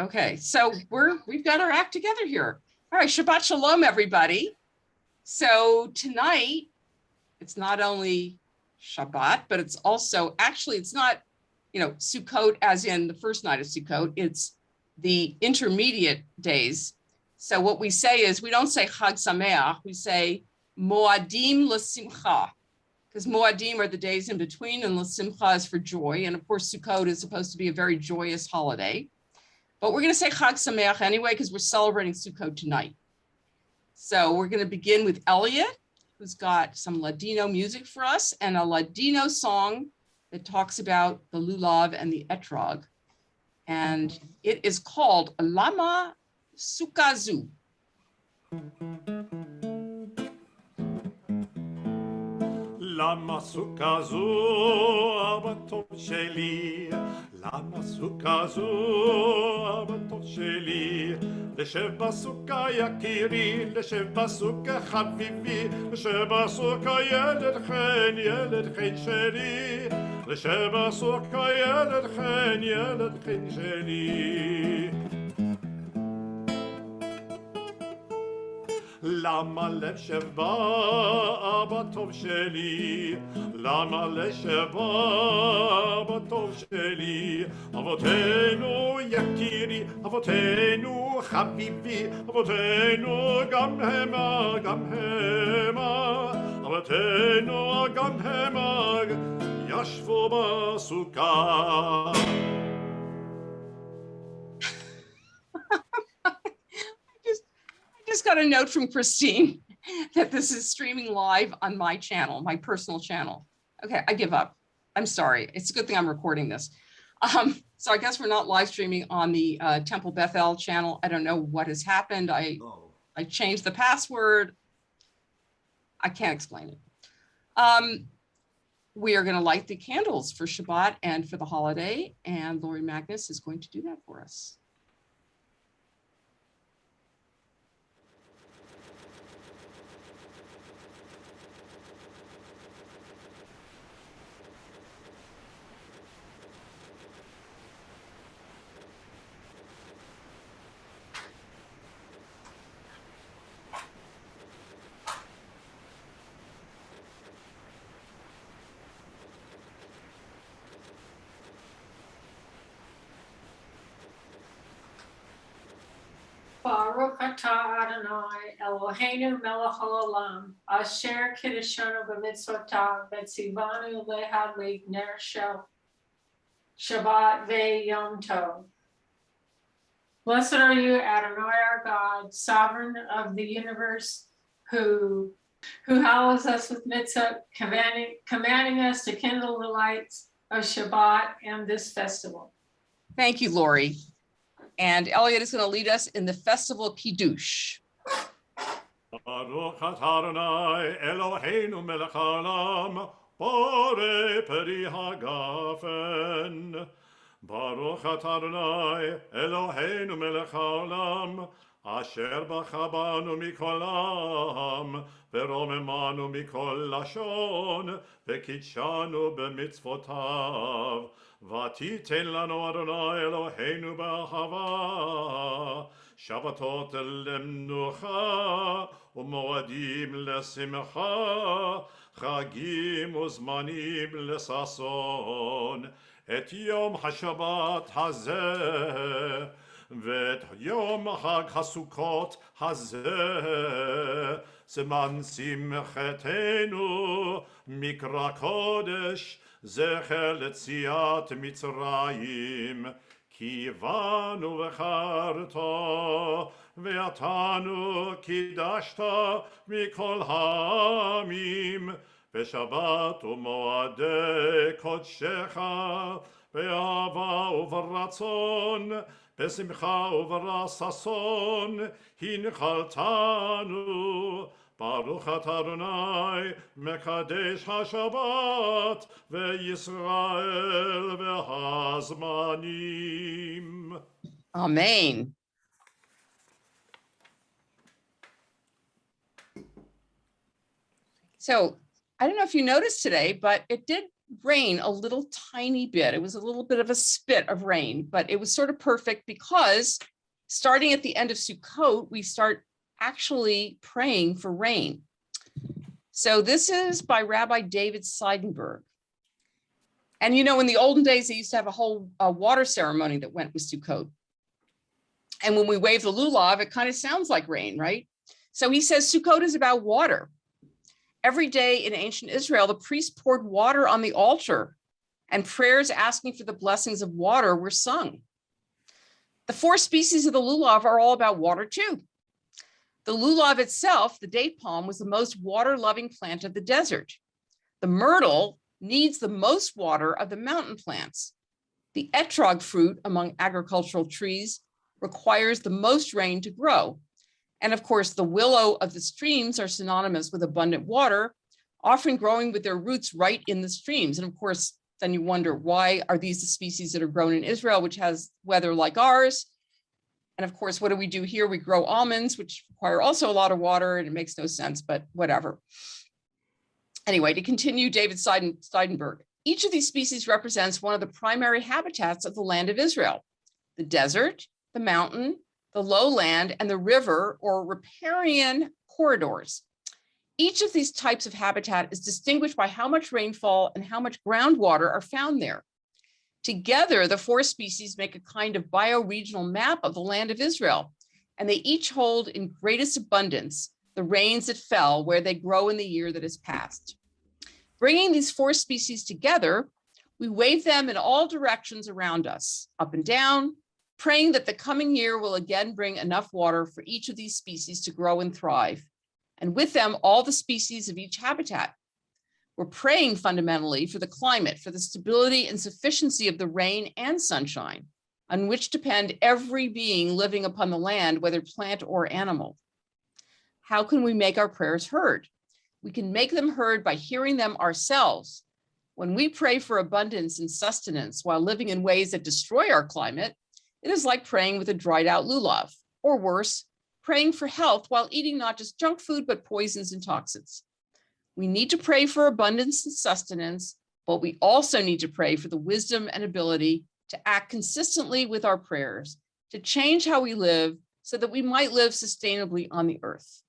Okay, so we've got our act together here. All right, Shabbat Shalom, everybody. So tonight, it's not only Shabbat, but it's also, actually, it's not, Sukkot as in the first night of Sukkot, it's the intermediate days. So what we say is, we don't say Chag Sameach, we say Moadim L'Simcha, because Moadim are the days in between and L'Simcha is for joy. And of course, Sukkot is supposed to be a very joyous holiday. But we're going to say Chag Sameach anyway, because we're celebrating Sukkot tonight. So we're going to begin with Elliot, who's got some Ladino music for us and a Ladino song that talks about the Lulav and the Etrog. And it is called Lama Sukazu. למה סוכה זו אבא טוב שלי? למה סוכה זו אבא טוב שלי? לשב בסוכה יקירי, לשב בסוכה חביבי, לשב בסוכה ילד חן שלי, לשב בסוכה ילד חן שלי. למה לשב בה אבא טוב שלי? למה לשב בה אבא טוב שלי? אבותינו יקירי, אבותינו חביבי, אבותינו גם המה, אבותינו גם המה, ישבו בסוכה. Just got a note from Christine that this is streaming live on my channel, my personal channel. Okay, I give up. I'm sorry. It's a good thing I'm recording this. So I guess we're not live streaming on the Temple Bethel channel. I don't know what has happened. I changed the password. I can't explain it. We are going to light the candles for Shabbat and for the holiday, and Lori Magnus is going to do that for us. Baruch atah Adonai Eloheinu melech haolam asher kiddushanu b'mitzvotav v'tzivanu lehadlik ner shel Shabbat ve'yom tov. Blessed are you, Adonai our God, sovereign of the universe, who hallows us with mitzvah, commanding us to kindle the lights of Shabbat and this festival. Thank you, Lori. And Elliot is going to lead us in the festival Kiddush. Baruch atah Adonai Eloheinu melech haolam borei peri hagafen. Baruch atah Adonai Eloheinu melech haolam asher bacha banu mikol am ורוממנו מכל לשון וקידשנו במצוותיו ותיתן לנו אדוני אלוהינו באהבה שבתות למנוחה ומועדים לשמחה חגים וזמנים לששון את יום השבת הזה ואת יום חג הסוכות הזה זמן שמחתנו מקרא קודש זכר ליציאת מצרים כי באנו בחרת ואתנו קידשת מכל העמים בשבת ומועדי קודשך באהבה וברצון בשמחה וברששון הנחלתנו ברוך אתה אדוני מקדש השבת וישראל והזמנים. Amen. So I don't know if you noticed today, but it did rain a little tiny bit. It was a little bit of a spit of rain, but it was sort of perfect because starting at the end of Sukkot, we start actually praying for rain. So this is by Rabbi David Seidenberg. And you know, in the olden days, they used to have a whole water ceremony that went with Sukkot. And when we wave the Lulav, it kind of sounds like rain, right? So he says Sukkot is about water. Every day in ancient Israel, the priest poured water on the altar, and prayers asking for the blessings of water were sung. The 4 species of the Lulav are all about water too. The Lulav itself, the date palm, was the most water-loving plant of the desert. The myrtle needs the most water of the mountain plants. The etrog fruit among agricultural trees requires the most rain to grow. And of course, the willow of the streams are synonymous with abundant water, often growing with their roots right in the streams. And of course, then you wonder, why are these the species that are grown in Israel, which has weather like ours? And of course, what do we do here? We grow almonds, which require also a lot of water, and it makes no sense, but whatever. Anyway, to continue, David Seidenberg, each of these species represents one of the primary habitats of the land of Israel: the desert, the mountain, the lowland, and the river or riparian corridors. Each of these types of habitat is distinguished by how much rainfall and how much groundwater are found there. Together, the 4 species make a kind of bioregional map of the land of Israel, and they each hold in greatest abundance the rains that fell where they grow in the year that has passed. Bringing these 4 species together, we wave them in all directions around us, up and down, praying that the coming year will again bring enough water for each of these species to grow and thrive, and with them, all the species of each habitat. We're praying fundamentally for the climate, for the stability and sufficiency of the rain and sunshine, on which depend every being living upon the land, whether plant or animal. How can we make our prayers heard? We can make them heard by hearing them ourselves. When we pray for abundance and sustenance while living in ways that destroy our climate, it is like praying with a dried out lulav, or worse, praying for health while eating not just junk food, but poisons and toxins. We need to pray for abundance and sustenance, but we also need to pray for the wisdom and ability to act consistently with our prayers, to change how we live so that we might live sustainably on the earth.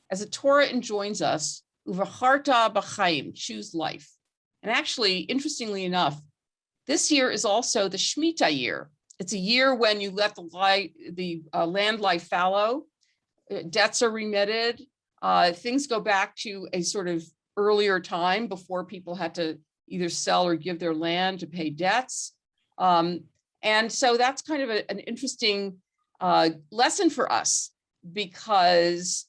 As the Torah enjoins us, uvacharta b'chaim, choose life. And actually, interestingly enough, this year is also the Shemitah year. It's a year when you let the land lie fallow, debts are remitted, things go back to a sort of earlier time before people had to either sell or give their land to pay debts. And so that's kind of an interesting lesson for us, because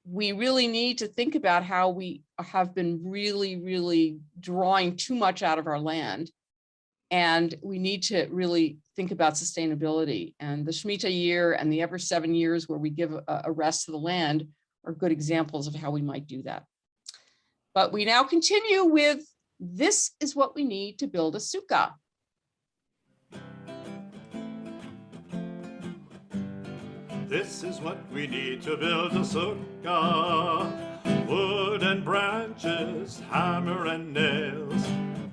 we really need to think about how we have been really drawing too much out of our land. And we need to really think about sustainability. And the Shemitah year and the every 7 years where we give a rest to the land are good examples of how we might do that. But we now continue with, this is what we need to build a sukkah. This is what we need to build a sukkah: wood and branches, hammer and nails.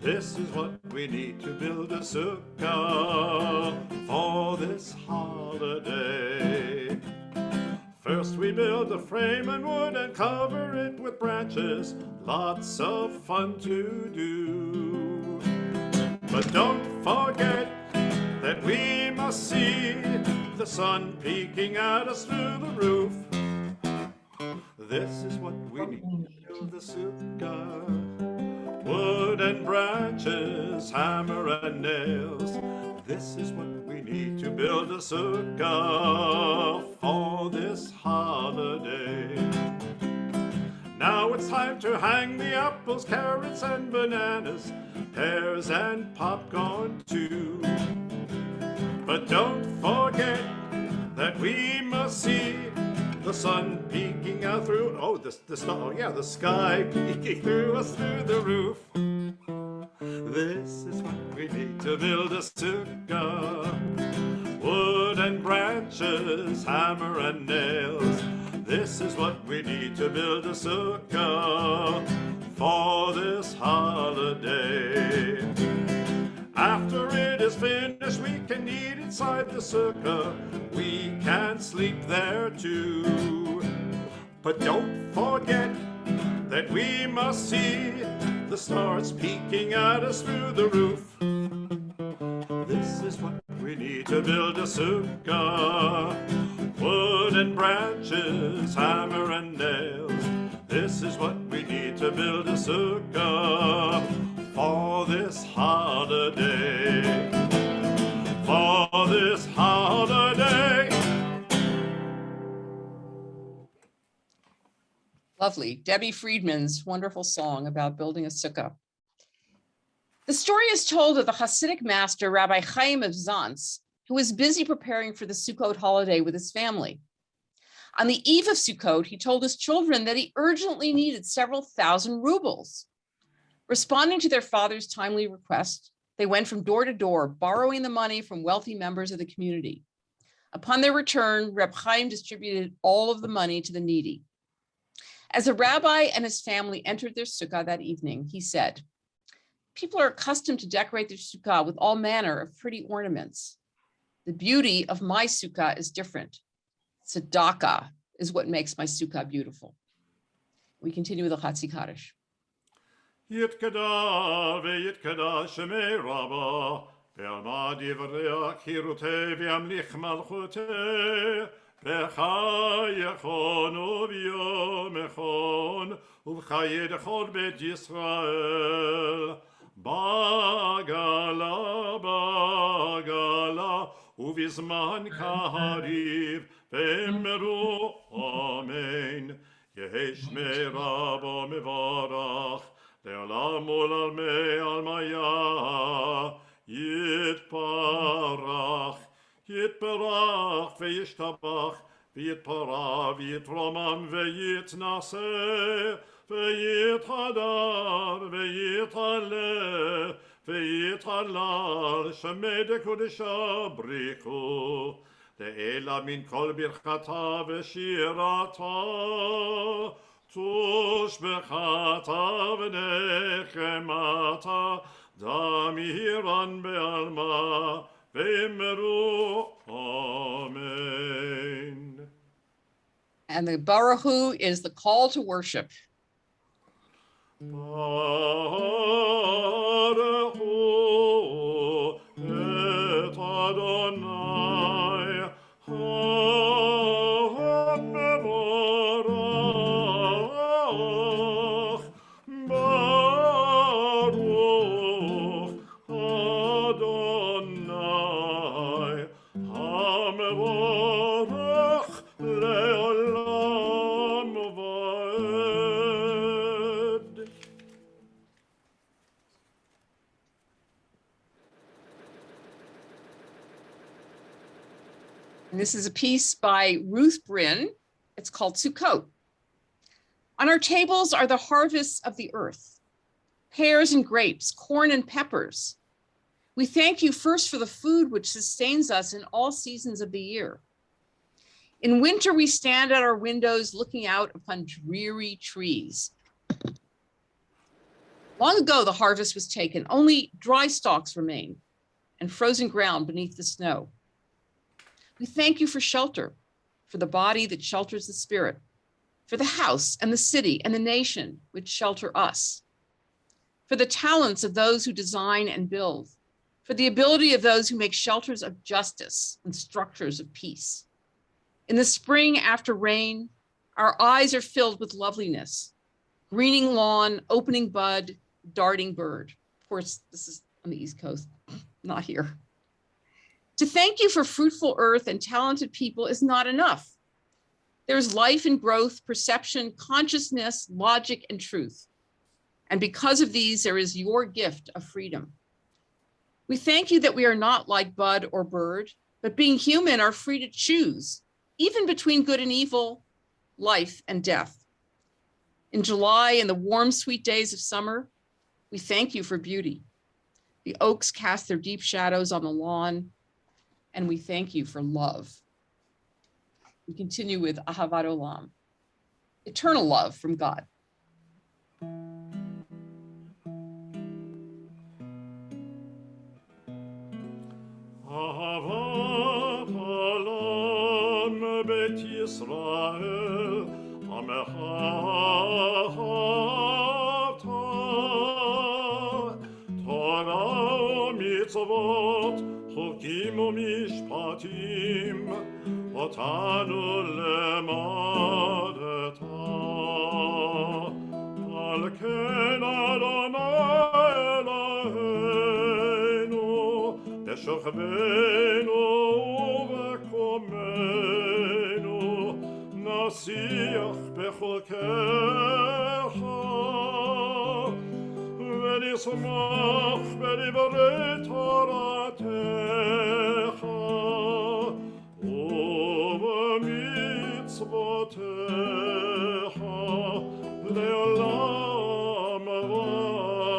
This is what we need to build a sukkah for this holiday. First we build a frame and wood and cover it with branches. Lots of fun to do. But don't forget that we must see the sun peeking at us through the roof. This is what we need to build the sukkah: wood and branches, hammer and nails. This is what we need to build a sukkah for this holiday. Now it's time to hang the apples, carrots and bananas, pears and popcorn too. But don't forget that we must see the sun peeking out through, the sky peeking through us through the roof. This is what we need to build a sukkah: wood and branches, hammer and nails. This is what we need to build a sukkah for this holiday. After it is finished, we can eat inside the sukkah. We can sleep there too. But don't forget that we must see the stars peeking at us through the roof. This is what we need to build a sukkah. Wood and branches, hammer and nails. This is what we need to build a sukkah for this holiday. For this holiday. Lovely. Debbie Friedman's wonderful song about building a sukkah. The story is told of the Hasidic master, Rabbi Chaim of Zantz, who was busy preparing for the Sukkot holiday with his family. On the eve of Sukkot, he told his children that he urgently needed several thousand rubles. Responding to their father's timely request, they went from door to door, borrowing the money from wealthy members of the community. Upon their return, Reb Chaim distributed all of the money to the needy. As the rabbi and his family entered their sukkah that evening, he said, "People are accustomed to decorate their sukkah with all manner of pretty ornaments. The beauty of my sukkah is different. Tzedakah is what makes my sukkah beautiful." We continue with the Chatzi Kaddish. Yitkada veyitkada shemei Rabba, ve'alma divrei achirutei ve'amlich malchutei, ve'chayechon u'v'yomechon, u'v'chayedechon bet Yisrael, bagala, bagala, u'v'zman kariv, ve'emeru amen, yehesh me Rabba mevarach, לעולם ולעלמי עלמיה יתברך, יתברך וישתבח ויתפרע ויתרומם ויתנשא ויתהדר ויתעלה ויתהלל שמי דקודשה בריחו לאלה מן כל ברכתה ושירתה תושבחתה ונחמתה דמירן בעלמה ואמרו Amen. And the Baruch Hu is the call to worship. Baruch Hu et Adonai HaMevorach. Baruch Adonai HaMevorach le'olam va'ed. And this is a piece by Ruth Bryn. It's called Sukkot. On our tables are the harvests of the earth, pears and grapes, corn and peppers. We thank you first for the food which sustains us in all seasons of the year. In winter, we stand at our windows looking out upon dreary trees. Long ago, the harvest was taken. Only dry stalks remain and frozen ground beneath the snow. We thank you for shelter, for the body that shelters the spirit, for the house and the city and the nation which shelter us, for the talents of those who design and build, for the ability of those who make shelters of justice and structures of peace. In the spring after rain, our eyes are filled with loveliness, greening lawn, opening bud, darting bird. Of course, this is on the East Coast, not here. To thank you for fruitful earth and talented people is not enough. There's life and growth, perception, consciousness, logic, and truth. And because of these, there is your gift of freedom. We thank you that we are not like bud or bird, but being human are free to choose, even between good and evil, life and death. In July and the warm, sweet days of summer, we thank you for beauty. The oaks cast their deep shadows on the lawn, and we thank you for love. We continue with Ahavat Olam, eternal love from God. בית ישראל, עמך אהבת, תורה ומצוות, חוקים ומשפטים, אותנו למדת. על כן אדוני אלוהינו, בשוכבנו ובקומנו, נשיח בחוקיך, ונשמח בדברי תורתך, ובמצוותיך, לעולם ועד,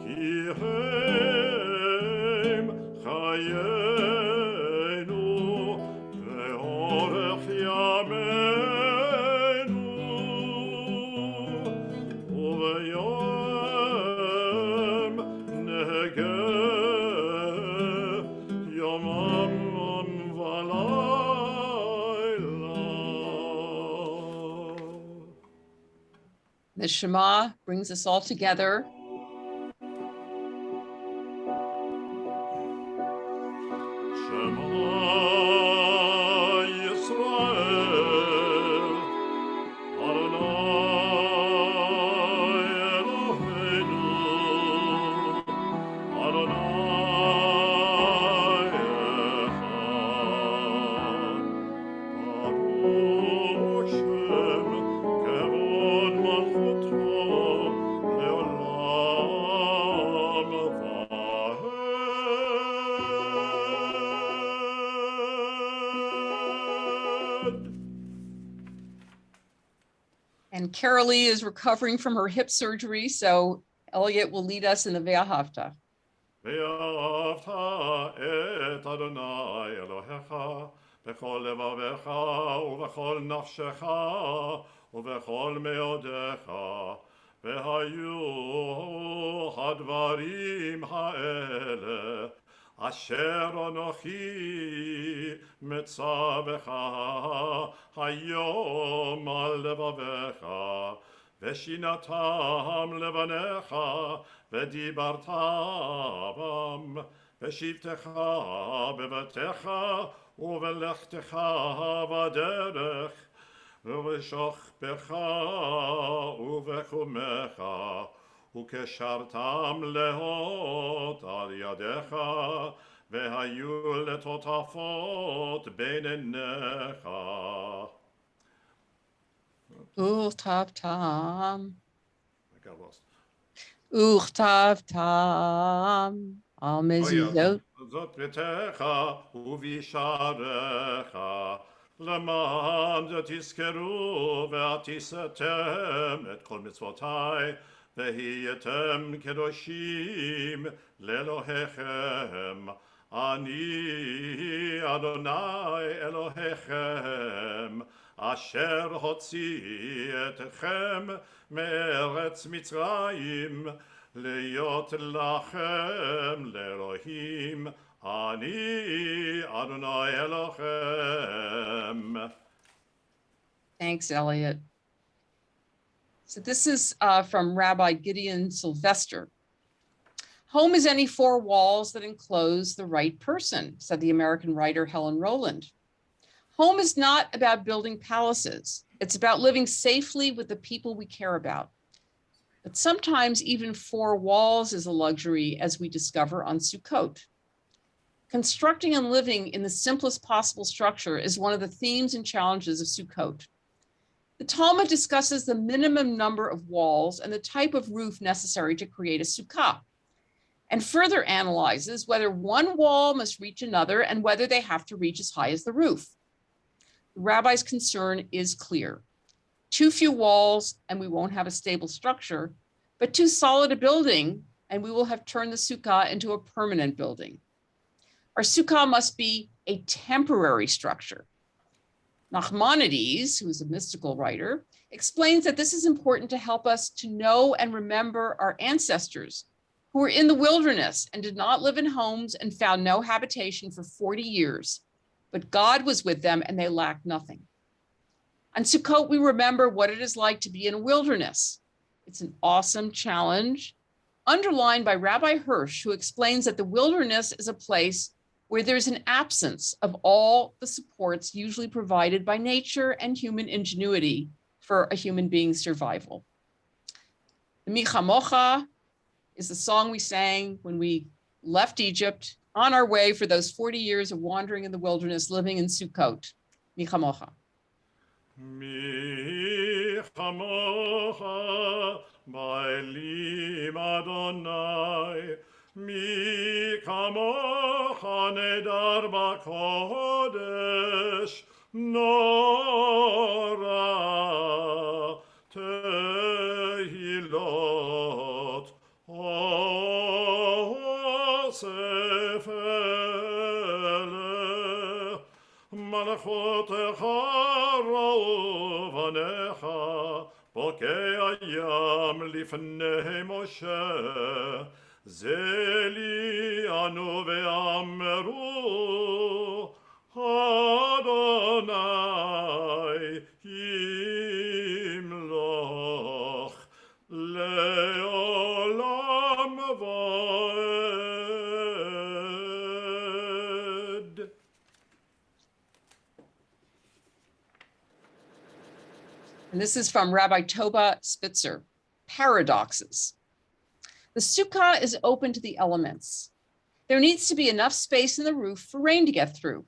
כי הם חיינו ואורך ימינו, וביום נהגה יומם ולילה. The Shema brings us all together. Shema Yisrael, Adonai Eloheinu, Adonai Echad, Baruch Shem Kevod Malchuto Leolam Vaed. And Carolee is recovering from her hip surgery, so Elliot will lead us in the Ve'ahavta. ואהבת את אדוני אלוהיך בכל לבביך ובכל נפשך ובכל מאודיך, והיו הדברים האלה אשר אנוכי מצווך היום על לבביך, ושינתם לבניך ודיברת בם, בשבתך בביתך ובלכתך בדרך, ובשוכבך ובקומך, וקשרתם להות על ידיך, והיו לטוטפות בין עיניך. Uchtav-tam, I got lost. Uchtav-tam, al mezuzot. זאת ביתך ובשעריך, למען תזכרו ועשיתם את כל מצוותיי, והייתם קדושים לאלוהיכם. אני אדוני אלוהיכם, אשר הוציא אתכם מארץ מצרים, להיות לכם לאלוהים. אני אדוני אלוהיכם. Thanks, Elliot. So this is from Rabbi Gideon Sylvester. Home is any four walls that enclose the right person, said the American writer Helen Rowland. Home is not about building palaces. It's about living safely with the people we care about. But sometimes even four walls is a luxury, as we discover on Sukkot. Constructing and living in the simplest possible structure is one of the themes and challenges of Sukkot. The Talmud discusses the minimum number of walls and the type of roof necessary to create a sukkah, and further analyzes whether one wall must reach another and whether they have to reach as high as the roof. The rabbi's concern is clear. Too few walls and we won't have a stable structure, but too solid a building and we will have turned the sukkah into a permanent building. Our sukkah must be a temporary structure. Nachmanides, who is a mystical writer, explains that this is important to help us to know and remember our ancestors who were in the wilderness and did not live in homes and found no habitation for 40 years. but God was with them and they lacked nothing. On Sukkot, we remember what it is like to be in a wilderness. It's an awesome challenge, underlined by Rabbi Hirsch, who explains that the wilderness is a place where there's an absence of all the supports usually provided by nature and human ingenuity for a human being's survival. The Mi Chamocha is the song we sang when we left Egypt on our way for those 40 years of wandering in the wilderness, living in Sukkot. Mi Chamocha. Mi chamocha ba'elim Adonai, mi chamocha nedar b'kodesh, nora tehilot osef ele, malachotecha Vanecha, Bokei Ayam Lifnei Moshe, Zeli Anu Ve'amru, Adonai Yimloch, Leolam Vaed. And this is from Rabbi Toba Spitzer, Paradoxes. The Sukkah is open to the elements. There needs to be enough space in the roof for rain to get through,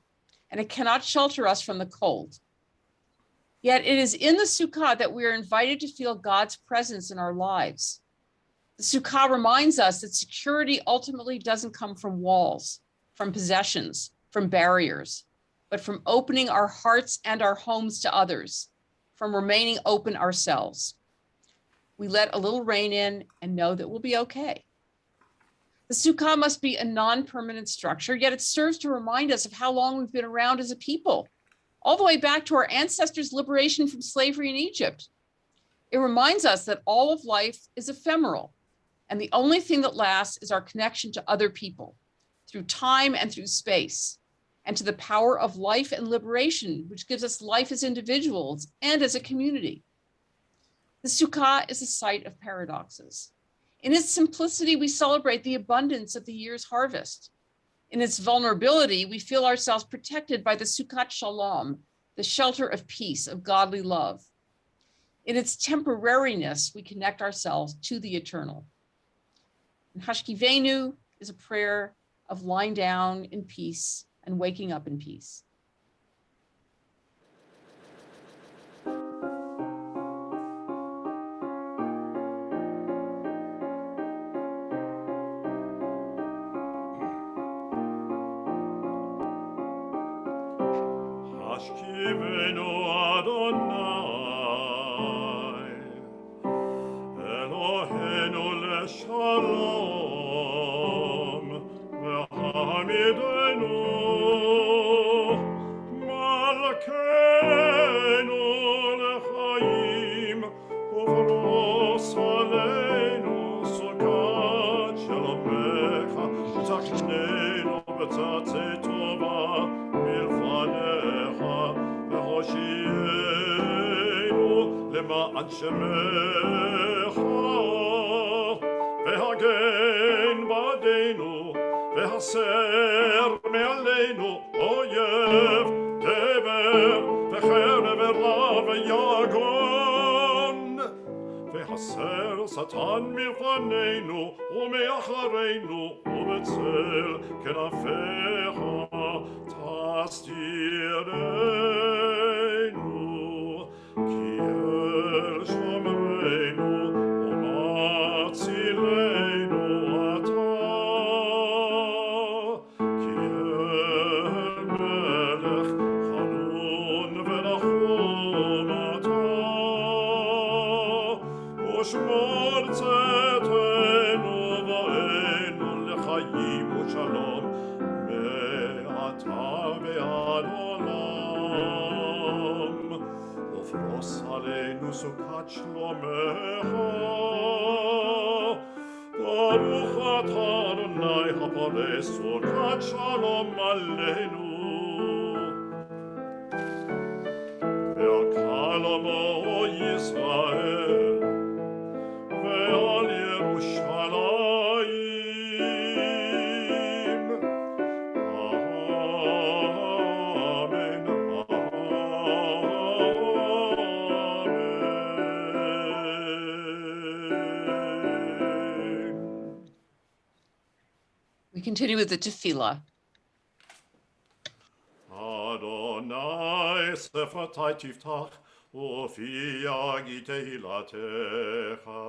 and it cannot shelter us from the cold. Yet it is in the Sukkah that we are invited to feel God's presence in our lives. The Sukkah reminds us that security ultimately doesn't come from walls, from possessions, from barriers, but from opening our hearts and our homes to others, from remaining open ourselves. We let a little rain in and know that we'll be okay. The Sukkah must be a non-permanent structure, yet it serves to remind us of how long we've been around as a people, all the way back to our ancestors' liberation from slavery in Egypt. It reminds us that all of life is ephemeral, and the only thing that lasts is our connection to other people, through time and through space, and to the power of life and liberation, which gives us life as individuals and as a community. The Sukkah is a site of paradoxes. In its simplicity, we celebrate the abundance of the year's harvest. In its vulnerability, we feel ourselves protected by the Sukkot Shalom, the shelter of peace, of godly love. In its temporariness, we connect ourselves to the eternal. And Hashkivenu is a prayer of lying down in peace and waking up in peace. Hashkivenu Adonai, Eloheinu leshalom, ve'hamidenu, Malkeinu lechaim, uvros aleinu Sukkot Shalomecha, v'tachnenu b'tzatzei tova milfanecha, ve'hoshienu למען שמך, והגן בעדנו, והסר מעלינו אויב, דבר וחרב ורע ויגון, והסר שטן מלפנינו ומאחרינו, ובצל כנפיך תסתירנו, כי אל שומרנו ומצילנו אתה, כי אל מלך חנון ורחום אתה, ושמור צאתנו ואנו לחיים ושלום מעתה ועד עולם, ופרוס עלינו סוכת שלומך, ברוך אתה אדוני הפורס סוכת שלום עלינו, ישראל ועל ירושלים. We continue with the tefillah. Adonai sefratai tiftach, ufi yagi tehilatecha.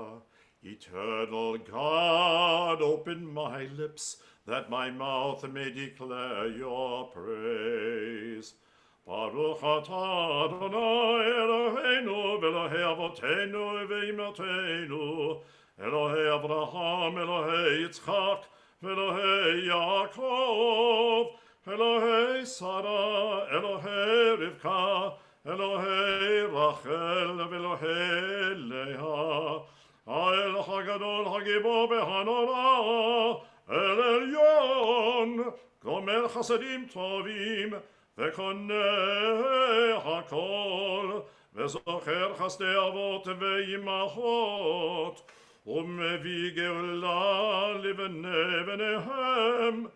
Eternal God, open my lips, that my mouth may declare your praise. Baruch atah Adonai Eloheinu, v'Elohei avotenu v'imotenu, Elohei Abraham, Elohei Yitzchak, v'Elohei Yaakov, Elohei Sarah, Elohei Rivka, Elohei Rachel, v'Elohei Leah, האל הגדול הגיבור והנורא, אל עליון, גומר חסדים טובים, וקונה הכל, וזוכר חסדי אבות ואימהות, ומביא גאולה לבני בניהם,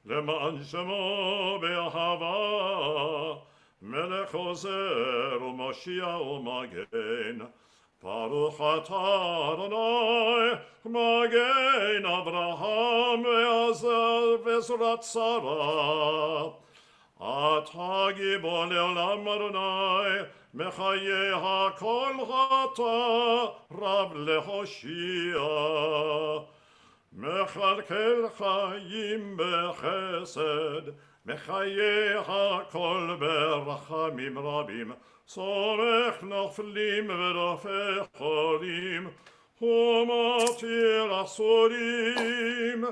למען שמו באהבה, מלך עוזר ומושיע ומגן. Baruch atah Adonai, Magen Avraham ve'Ezrat Sarah. Atah gibor le'olam Adonai, mechayeh hakol chata, Rav lehoshia. Mechalkel chayim bechesed, mechayeh hakol berachamim rabim. סומך נופלים ורופא חולים, ומתיר אסורים,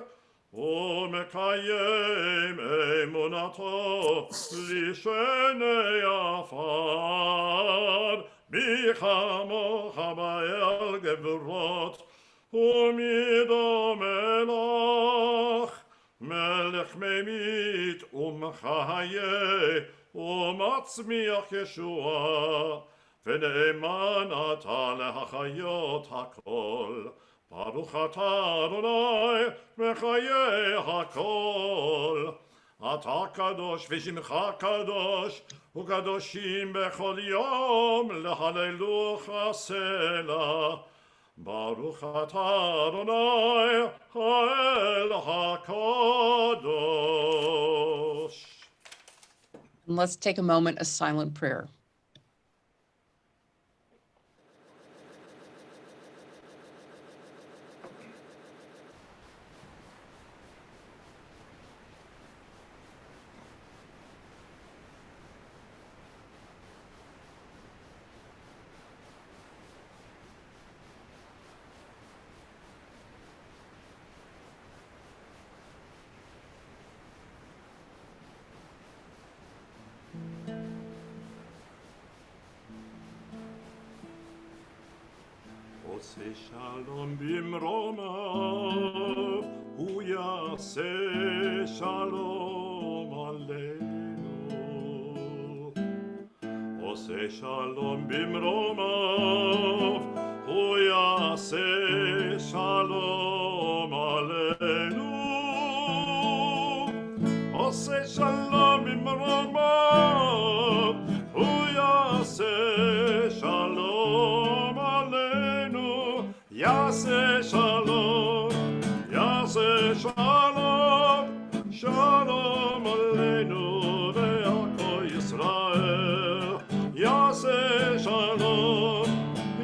ומקיים אמונתו לשני עפר. מי כמוך באל גבורות, ומי דומה לך, מלך ממית ומחיה, ומצמיח ישוע, ונאמן אתה להחיות הכל. ברוך אתה אדוני, מחיה הכל. אתה קדוש ושמך קדוש, וקדושים בכל יום להללוך סלה. ברוך אתה אדוני, האל הקדוש. And let's take a moment of silent prayer. עושה שלום במרומיו, הוא יעשה שלום עלינו. עושה שלום במרומיו, הוא יעשה שלום עלינו. עושה שלום במרומיו, הוא יעשה שלום עלינו. יעשה שלום, יעשה שלום, שלום עלינו ועל כל ישראל. יעשה שלום,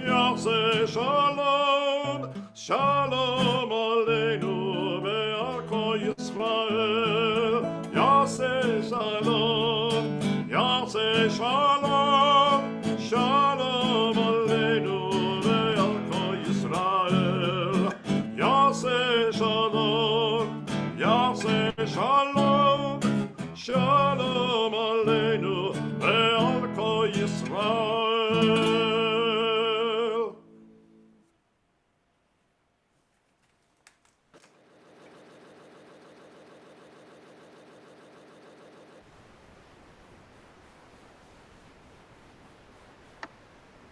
יעשה שלום, שלום עלינו ועל כל ישראל. יעשה שלום, יעשה שלום, שלום עלינו ועל כל ישראל. יעשה שלום, יעשה שלום, שלום עלינו ועל כל ישראל.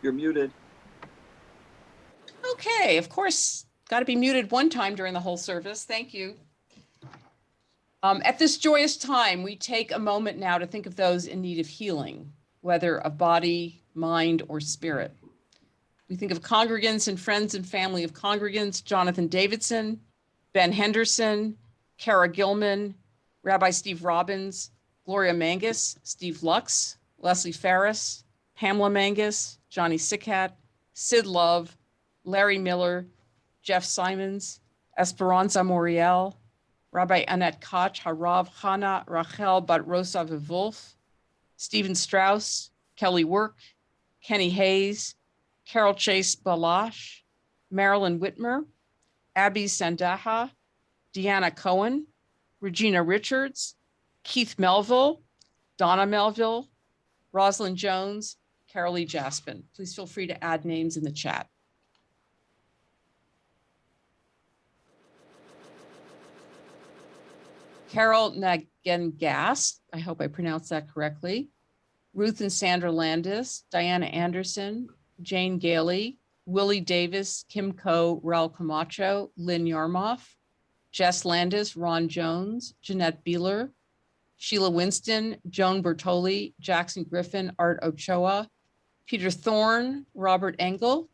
You're muted. Okay, of course, got to be muted one time during the whole service. Thank you. At this joyous time, we take a moment now to think of those in need of healing, whether of body, mind, or spirit. We think of congregants and friends and family of congregants, Jonathan Davidson, Ben Henderson, Kara Gilman, Rabbi Steve Robbins, Gloria Mangus, Steve Lux, Leslie Ferris, Pamela Mangus, Johnny Sikat, Sid Love, Larry Miller, Jeff Simons, Esperanza Moriel, Rabbi Annette Koch, Harav Chana Rachel Bat Rosa Wolf, Stephen Strauss, Kelly Work, Kenny Hayes, Carol Chase Balash, Marilyn Whitmer, Abby Sandaha, Deanna Cohen, Regina Richards, Keith Melville, Donna Melville, Rosalind Jones, Carolee Jaspin. Please feel free to add names in the chat. Carol Nagengas, I hope I pronounced that correctly, Ruth and Sandra Landis, Diana Anderson, Jane Gailey, Willie Davis, Kim Coe, Raul Camacho, Lynn Yarmoff, Jess Landis, Ron Jones, Jeanette Beeler, Sheila Winston, Joan Bertoli, Jackson Griffin, Art Ochoa, Peter Thorne, Robert Engel,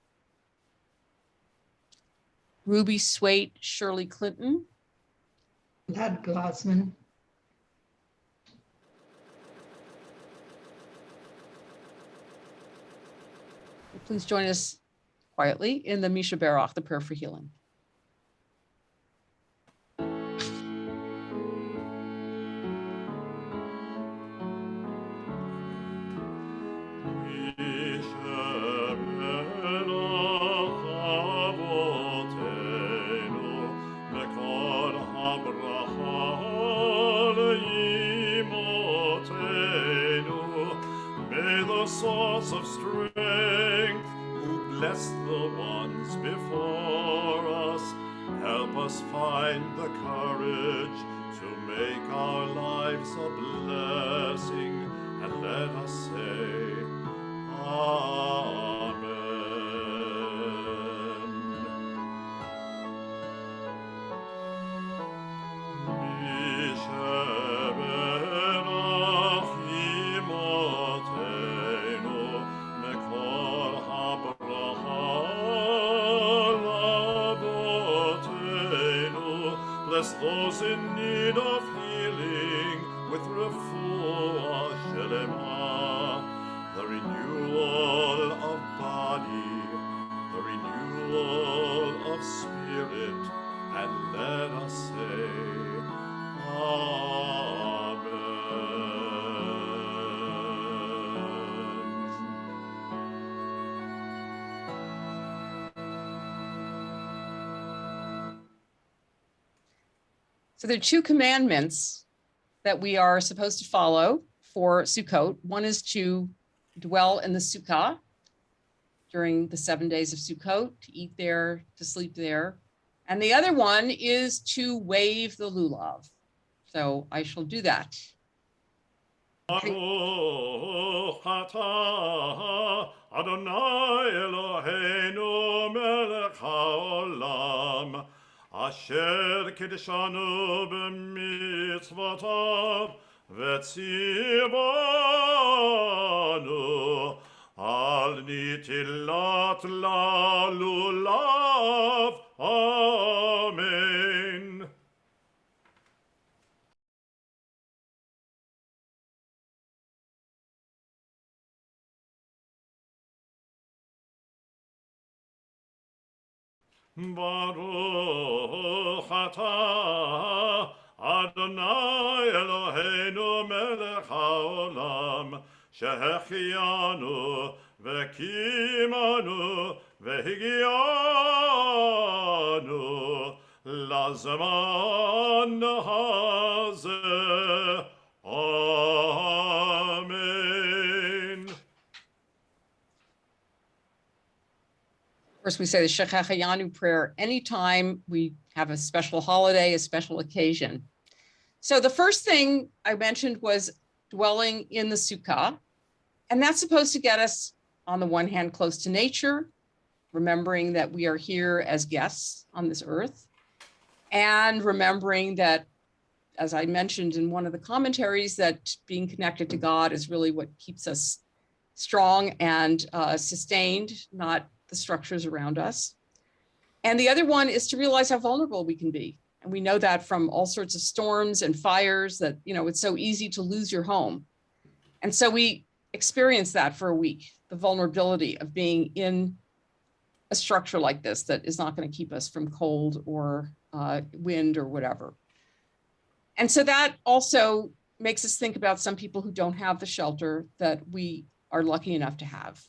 Ruby Swait, Shirley Clinton, Vlad Glassman. Please join us quietly in the Misha Barach, the prayer for healing. Source of strength, who bless the ones before us, help us find the courage to make our lives a blessing, and let us say, Amen. Bless those in need of healing with refuah shelema, the renewal of body, the renewal of spirit, and let us say, Amen. So there are two commandments that we are supposed to follow for Sukkot. One is to dwell in the Sukkah during the 7 days of Sukkot, to eat there, to sleep there. And the other one is to wave the Lulav. So I shall do that. Baruch atah Adonai Eloheinu melech haolam, asher kiddushanu b'mitzvotav v'tzivanu al nitilat lulav. Amen. Baruch atah Adonai Eloheinu melech haolam, שהחיינו וקימנו והגיענו לזמן הזה. Amen. First, we say the Shechachayanu prayer anytime we have a special holiday, a special occasion. So the first thing I mentioned was dwelling in the Sukkah, and that's supposed to get us, on the one hand, close to nature, remembering that we are here as guests on this earth, and remembering that, as I mentioned in one of the commentaries, that being connected to God is really what keeps us strong and sustained, not the structures around us. And the other one is to realize how vulnerable we can be. And we know that from all sorts of storms and fires that, it's so easy to lose your home. And so we experience that for a week, the vulnerability of being in a structure like this that is not going to keep us from cold or wind or whatever. And so that also makes us think about some people who don't have the shelter that we are lucky enough to have,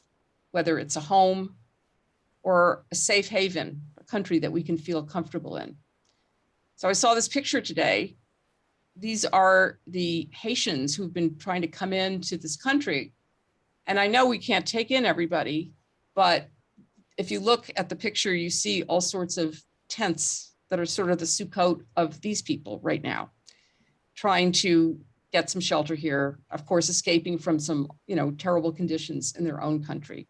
whether it's a home or a safe haven, a country that we can feel comfortable in. So I saw this picture today. These are the Haitians who've been trying to come into this country. And I know we can't take in everybody, but if you look at the picture, you see all sorts of tents that are sort of the Sukkot of these people right now, trying to get some shelter here, of course, escaping from some, terrible conditions in their own country.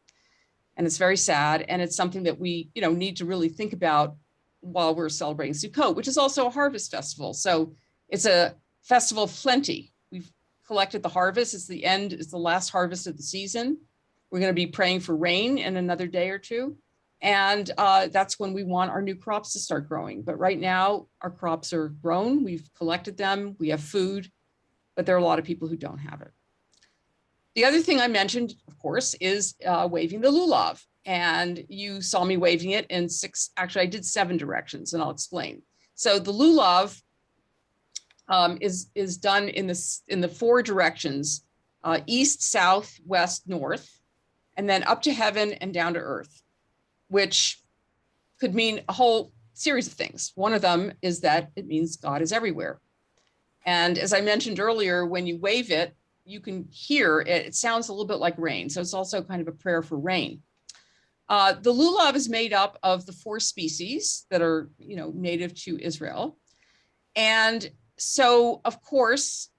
And it's very sad. And it's something that we, need to really think about while we're celebrating Sukkot, which is also a harvest festival. So it's a festival of plenty. We've collected the harvest. It's the last harvest of the season. We're going to be praying for rain in another day or two. And that's when we want our new crops to start growing. But right now, our crops are grown. We've collected them. We have food, but there are a lot of people who don't have it. The other thing I mentioned, of course, is waving the Lulav. And you saw me waving it in I did 7 directions, and I'll explain. So the Lulav is done in the 4 directions, east, south, west, north, and then up to heaven and down to earth, which could mean a whole series of things. One of them is that it means God is everywhere. And as I mentioned earlier, when you wave it, you can hear it. It sounds a little bit like rain. So it's also kind of a prayer for rain. The Lulav is made up of the 4 species that are, native to Israel. And so, of course,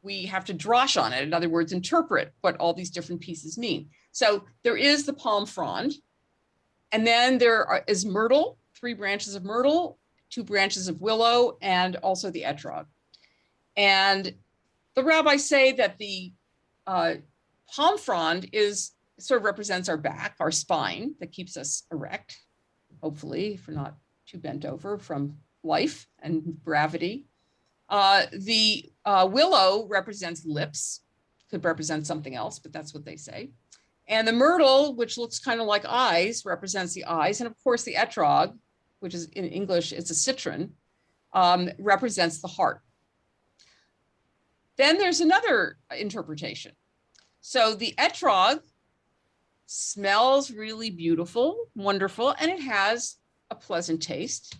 we have to drash on it. In other words, interpret what all these different pieces mean. So there is the palm frond, and then there is myrtle, 3 branches of myrtle, 2 branches of willow, and also the etrog. And the rabbis say that the palm frond sort of represents our back, our spine, that keeps us erect, hopefully, if we're not too bent over from life and gravity. The willow represents lips, could represent something else, but that's what they say. And the myrtle, which looks kind of like eyes, represents the eyes. And of course, the etrog, which is in English, it's a citron, represents the heart. Then there's another interpretation. So the etrog smells really beautiful, wonderful, and it has a pleasant taste.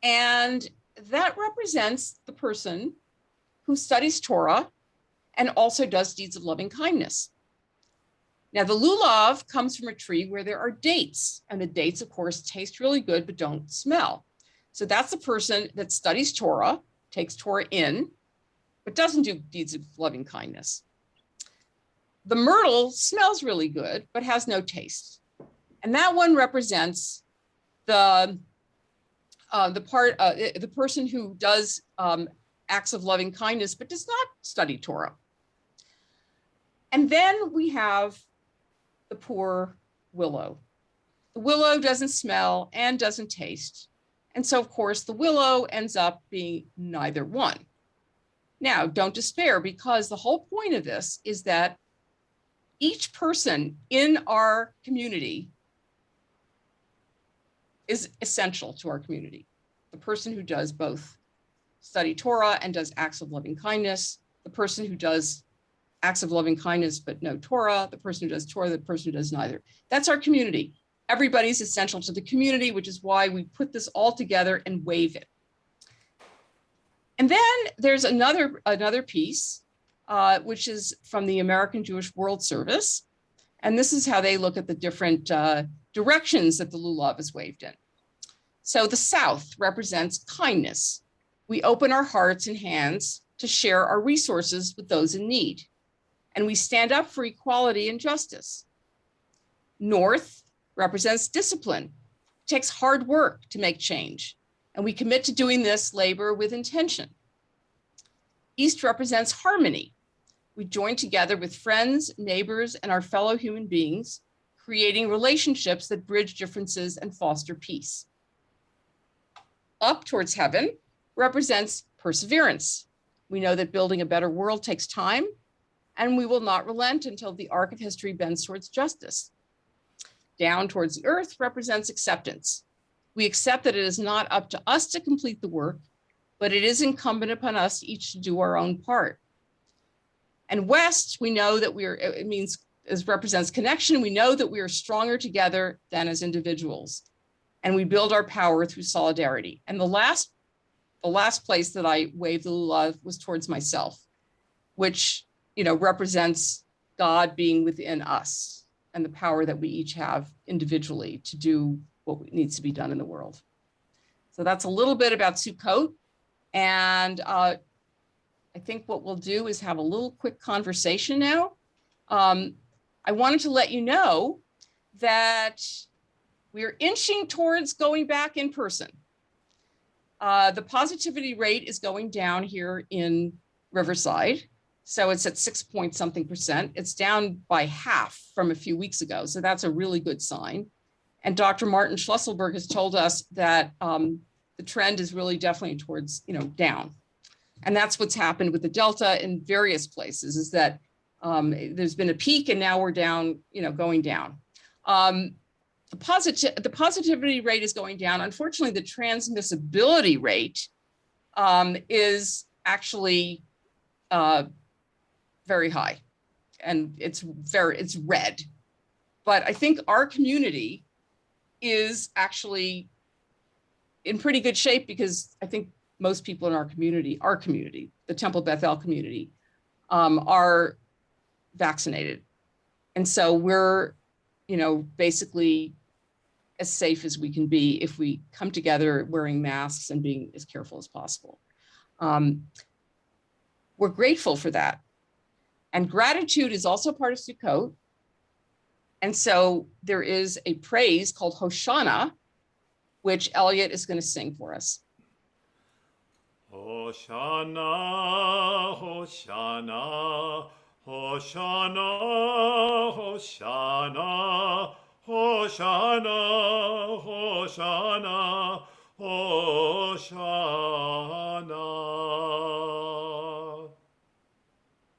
And that represents the person who studies Torah and also does deeds of loving kindness. Now, the lulav comes from a tree where there are dates, and the dates, of course, taste really good, but don't smell. So that's the person that studies Torah, takes Torah in, but doesn't do deeds of loving kindness. The myrtle smells really good, but has no taste. And that one represents the person who does acts of loving kindness, but does not study Torah. And then we have the poor willow. The willow doesn't smell and doesn't taste. And so, of course, the willow ends up being neither one. Now, don't despair, because the whole point of this is that each person in our community is essential to our community. The person who does both study Torah and does acts of loving kindness, the person who does acts of loving kindness but no Torah, the person who does Torah, the person who does neither. That's our community. Everybody's essential to the community, which is why we put this all together and wave it. And then there's another piece, which is from the American Jewish World Service. And this is how they look at the different directions that the lulav is waved in. So the South represents kindness. We open our hearts and hands to share our resources with those in need. And we stand up for equality and justice. North represents discipline. It takes hard work to make change, and we commit to doing this labor with intention. East represents harmony. We join together with friends, neighbors, and our fellow human beings, creating relationships that bridge differences and foster peace. Up towards heaven represents perseverance. We know that building a better world takes time, and we will not relent until the arc of history bends towards justice. Down towards the earth represents acceptance. We accept that it is not up to us to complete the work, but it is incumbent upon us each to do our own part. And west, we know that it represents connection. We know that we are stronger together than as individuals, and we build our power through solidarity. And the last place that I waved the lulav was towards myself, which, represents God being within us and the power that we each have individually to do what needs to be done in the world. So that's a little bit about Sukkot. And I think what we'll do is have a little quick conversation now. I wanted to let you know that we're inching towards going back in person. The positivity rate is going down here in Riverside. So it's at 6 point something percent. It's down by half from a few weeks ago. So that's a really good sign. And Dr. Martin Schlesselberg has told us that the trend is really definitely towards, down. And that's what's happened with the Delta in various places, is that there's been a peak and now we're down, going down. The positivity rate is going down. Unfortunately, the transmissibility rate is actually very high, and it's red. But I think our community is actually in pretty good shape, because I think most people in our community, the Temple Bethel community, are vaccinated. And so we're, basically as safe as we can be if we come together wearing masks and being as careful as possible. We're grateful for that. And gratitude is also part of Sukkot. And so there is a praise called Hoshanah, which Elliot is going to sing for us. Hoshanah, Hoshanah, Hoshanah, Hoshanah, Hoshanah, Hoshanah, Hoshanah.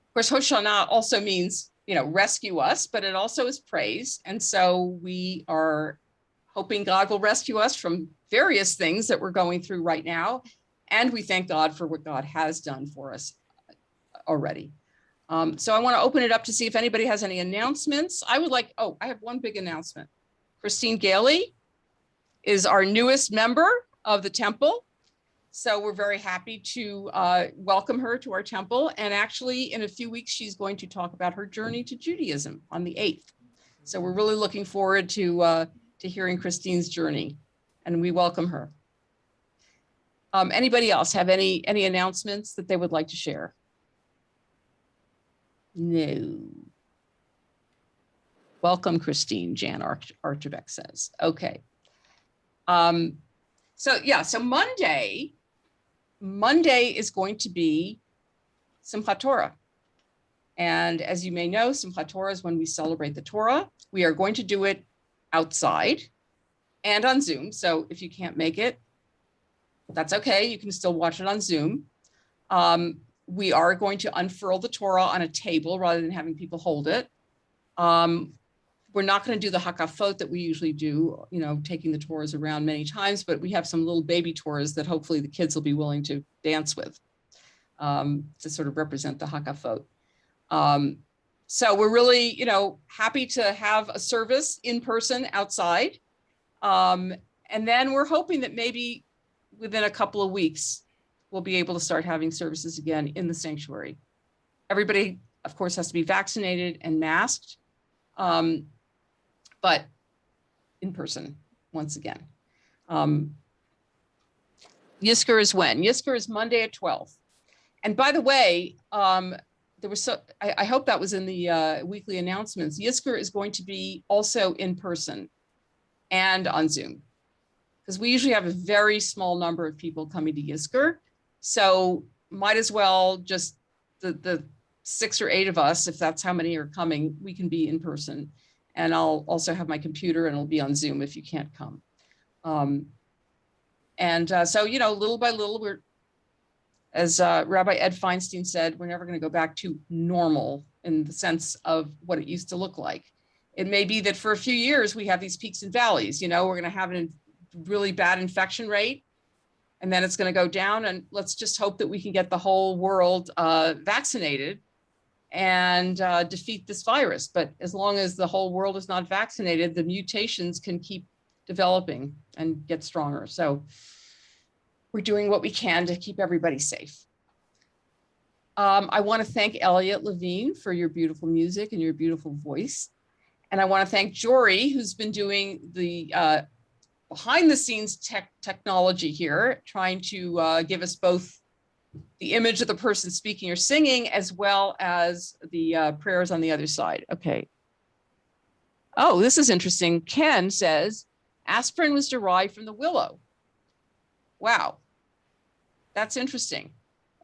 Of course, Hoshanah also means, rescue us, but it also is praise. And so we are hoping God will rescue us from various things that we're going through right now. And we thank God for what God has done for us already. So I want to open it up to see if anybody has any announcements. I have one big announcement. Christine Gailey is our newest member of the temple. So we're very happy to welcome her to our temple. And actually, in a few weeks, she's going to talk about her journey to Judaism on the 8th. So we're really looking forward to hearing Christine's journey, and we welcome her. Anybody else have any announcements that they would like to share? No. Welcome, Christine, Jan Archibek says. Okay. So Monday is going to be Simchat Torah. And as you may know, Simchat Torah is when we celebrate the Torah. We are going to do it outside and on Zoom. So if you can't make it, that's okay. You can still watch it on Zoom. We are going to unfurl the Torah on a table rather than having people hold it. We're not going to do the hakafot that we usually do, taking the Torahs around many times, but we have some little baby Torahs that hopefully the kids will be willing to dance with to sort of represent the hakafot. So we're really, happy to have a service in person outside. And then we're hoping that maybe within a couple of weeks, we'll be able to start having services again in the sanctuary. Everybody, of course, has to be vaccinated and masked, but in person, once again. Yizkor is when? Yizkor is Monday at 12. And by the way, there was I hope that was in the weekly announcements. Yizkor is going to be also in person and on Zoom, because we usually have a very small number of people coming to Yizkor. So might as well just the 6 or 8 of us, if that's how many are coming, we can be in person. And I'll also have my computer and it'll be on Zoom if you can't come. So, you know, little by little, we're, as Rabbi Ed Feinstein said, we're never going to go back to normal in the sense of what it used to look like. It may be that for a few years we have these peaks and valleys. You know, we're going to have a really bad infection rate, and then it's going to go down. And let's just hope that we can get the whole world vaccinated and defeat this virus. But as long as the whole world is not vaccinated, the mutations can keep developing and get stronger. So we're doing what we can to keep everybody safe. I want to thank Elliot Levine for your beautiful music and your beautiful voice. And I want to thank Jory, who's been doing the behind the scenes technology here, trying to give us both the image of the person speaking or singing, as well as the prayers on the other side. Okay. Oh, this is interesting. Ken says, aspirin was derived from the willow. Wow. That's interesting.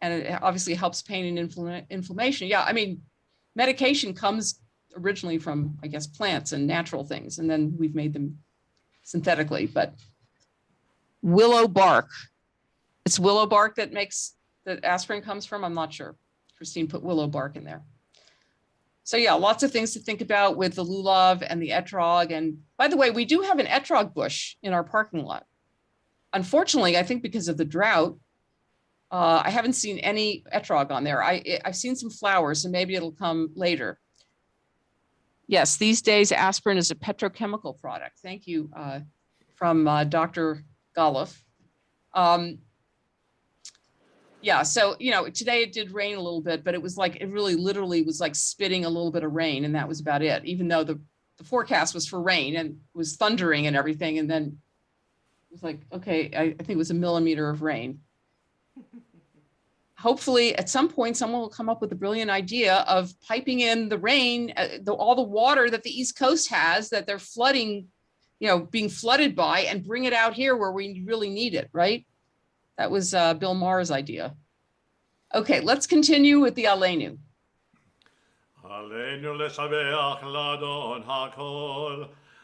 And it obviously helps pain and inflammation. Yeah, I mean, medication comes originally from, I guess, plants and natural things, and then we've made them synthetically. But willow bark, it's willow bark that aspirin comes from. I'm not sure. Christine put willow bark in there. So yeah, lots of things to think about with the lulav and the etrog. And by the way, we do have an etrog bush in our parking lot. Unfortunately, I think because of the drought, I haven't seen any etrog on there. I've seen some flowers, and maybe it'll come later. Yes, these days aspirin is a petrochemical product. Thank you from Dr. Golov. Yeah, so, you know, today it did rain a little bit, but it was like, it really literally was like spitting a little bit of rain, and that was about it, even though the forecast was for rain and was thundering and everything. And then it was like, okay, I think it was a millimeter of rain. Hopefully at some point, someone will come up with a brilliant idea of piping in the rain, all the water that the East Coast has, that they're flooding, you know, being flooded by, and bring it out here where we really need it, right? That was Bill Maher's idea. Okay, let's continue with the Aleinu. עלינו לשבח לאדון הכל,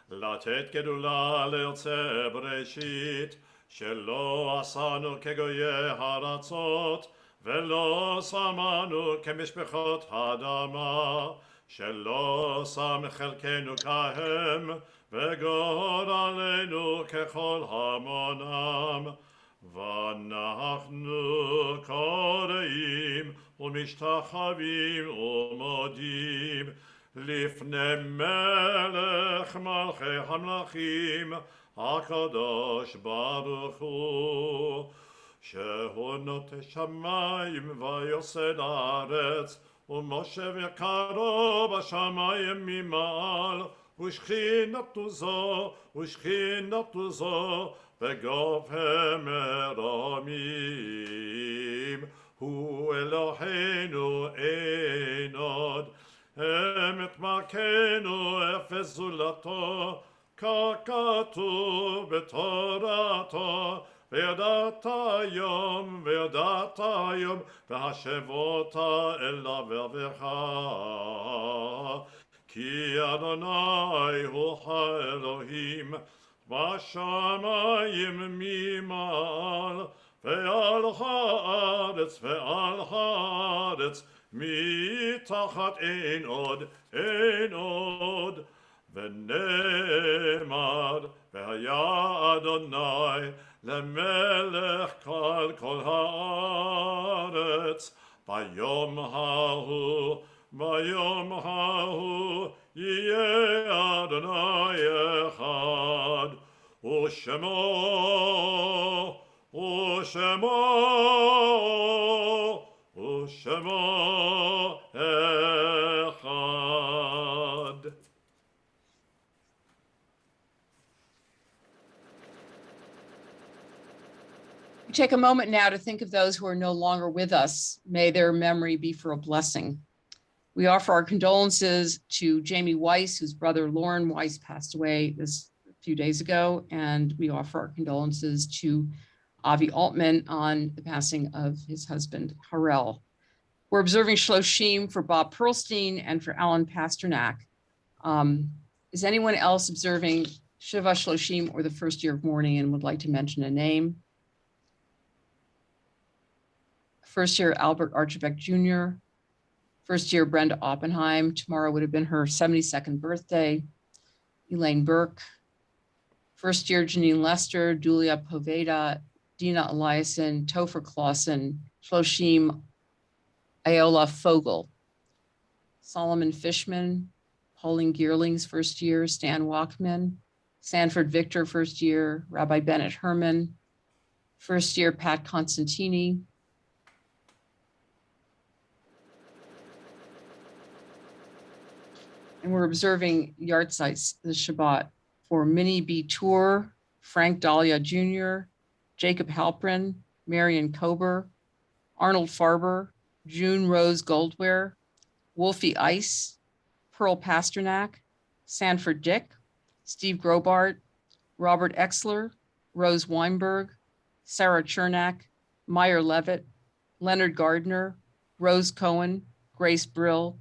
לתת גדולה לארצי בראשית, שלא עשנו כגויי הארצות, ולא שמנו כמשפחות האדמה, שלא שם חלקנו כהם, וגורלנו ככל המונם. ואנחנו קוראים ומשתחווים ומודים לפני מלך מלכי המלכים הקדוש ברוך הוא, שהוא נוטה שמיים ויוסד הארץ, ומושב יקרו בשמיים ממעל, ושכינתו זו בגובה מרומים. הוא אלוהינו אין עוד, אמת מלכנו אפס זולתו, ככתוב בתורתו, וידעת היום והשבות אל לבבך, כי אדוני הוא האלוהים בשמיים ממעל, ועל הארץ מתחת אין עוד, ונאמר והיה אדוני למלך כל הארץ, ביום ההוא יהיה אדוני אחד, ושמו אחד. Take a moment now to think of those who are no longer with us. May their memory be for a blessing. We offer our condolences to Jamie Weiss, whose brother Lauren Weiss passed away this a few days ago. And we offer our condolences to Avi Altman on the passing of his husband, Harel. We're observing Shloshim for Bob Perlstein and for Alan Pasternak. Is anyone else observing Shiva Shloshim or the first year of mourning and would like to mention a name? First year Albert Archibek Jr., first year Brenda Oppenheim. Tomorrow would have been her 72nd birthday. Elaine Burke. First year Janine Lester, Julia Poveda, Dina Eliason, Topher Clausen, Shloshim Ayola Fogel. Solomon Fishman, Pauline Geerling's first year, Stan Walkman, Sanford Victor first year, Rabbi Bennett Herman, first year Pat Constantini, and we're observing yard sites this Shabbat for Minnie B. Tour, Frank Dahlia Jr., Jacob Halprin, Marion Kober, Arnold Farber, June Rose Goldware, Wolfie Ice, Pearl Pasternak, Sanford Dick, Steve Grobart, Robert Exler, Rose Weinberg, Sarah Chernak, Meyer Levitt, Leonard Gardner, Rose Cohen, Grace Brill,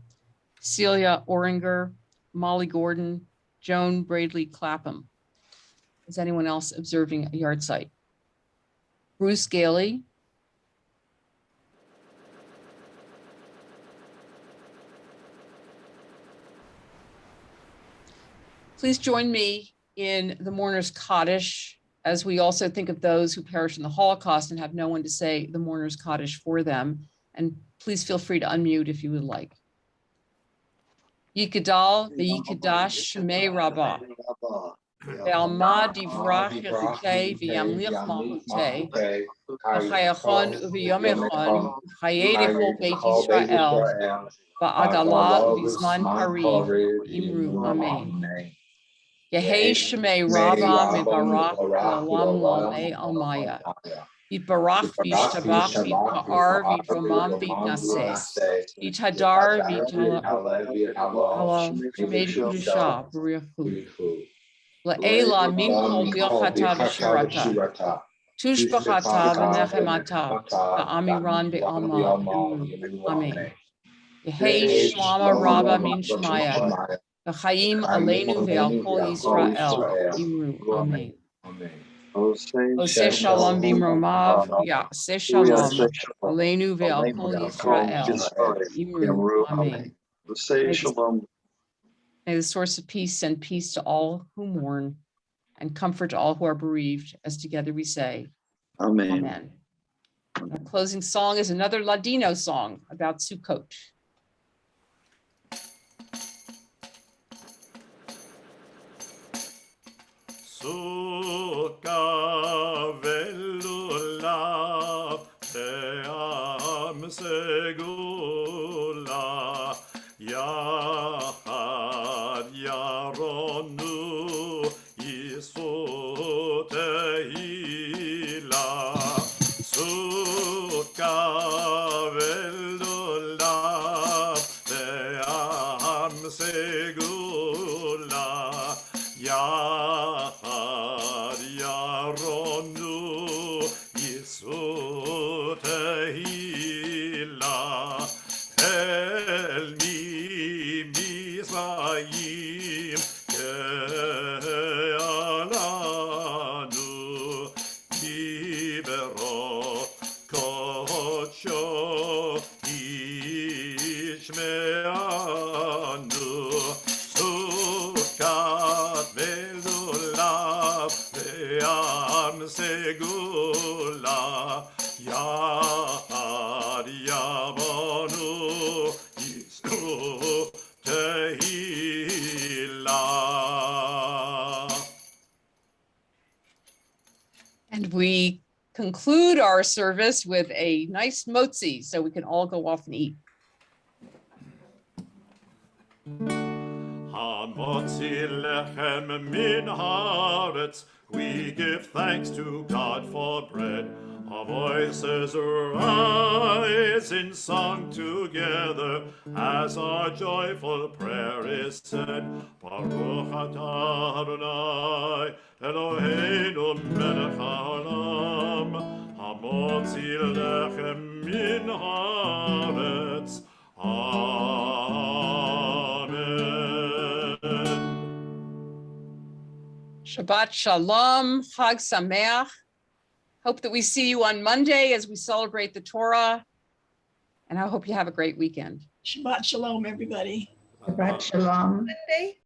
Celia Oringer, Molly Gordon, Joan Bradley Clapham. Is anyone else observing a yard site? Bruce Gailey, please join me in the mourner's Kaddish as we also think of those who perished in the Holocaust and have no one to say the mourner's Kaddish for them. And please feel free to unmute if you would like. Yikadal v'yikadash shemei Rabbah. Ve'alma divrach yechukei v'yamlich malchutei. V'chayachon uv'yomechon chayedecho Beit Yisrael. Va'agala uv'zman pariv imru amen. Yehei shemei Rabbah mevarach l'olam l'olmei almaya. Yitbarach v'yishtabach v'yitpa'ar v'yitromam v'yitnaseh. Yitadar v'yitala shemei kedusha b'richu. La'ela min kol milchata v'shirata. Tushbachata v'nechemata v'amiran be'alma. Amen. Yehei shlama Rabbah min shmaya. V'chaim aleinu ve'al kol Yisrael. Imru. Amen. Oseh shalom bimromav, ya'aseh shalom, aleinu ve'al kol Yisrael, imru, amen. May the source of peace send peace to all who mourn and comfort to all who are bereaved, as together we say, Amen. amen. Our closing song is another Ladino song about Sukkot. Sukkah ve'lulav ve'am segula yachad yaronu yisu tehila. Sukkah ve'lulav ve'am segula yachad yaronu yisu tehila. El Misrayim ke'alanu libero kodsho ishme'anu. Sukkot ve'lulav ve'am segula yachad yabonu yisu tehila. And we conclude our service with a nice motzi so we can all go off and eat. Hamotzi lechem min haaretz, we give thanks to God for bread. Our voices rise in song together as our joyful prayer is said. Baruch atah Adonai Eloheinu melech haolam hamotzi lechem min haaretz. Amen. Shabbat Shalom, Chag Sameach. Hope that we see you on Monday as we celebrate the Torah. And I hope you have a great weekend. Shabbat Shalom, everybody. Shabbat Shalom. Monday.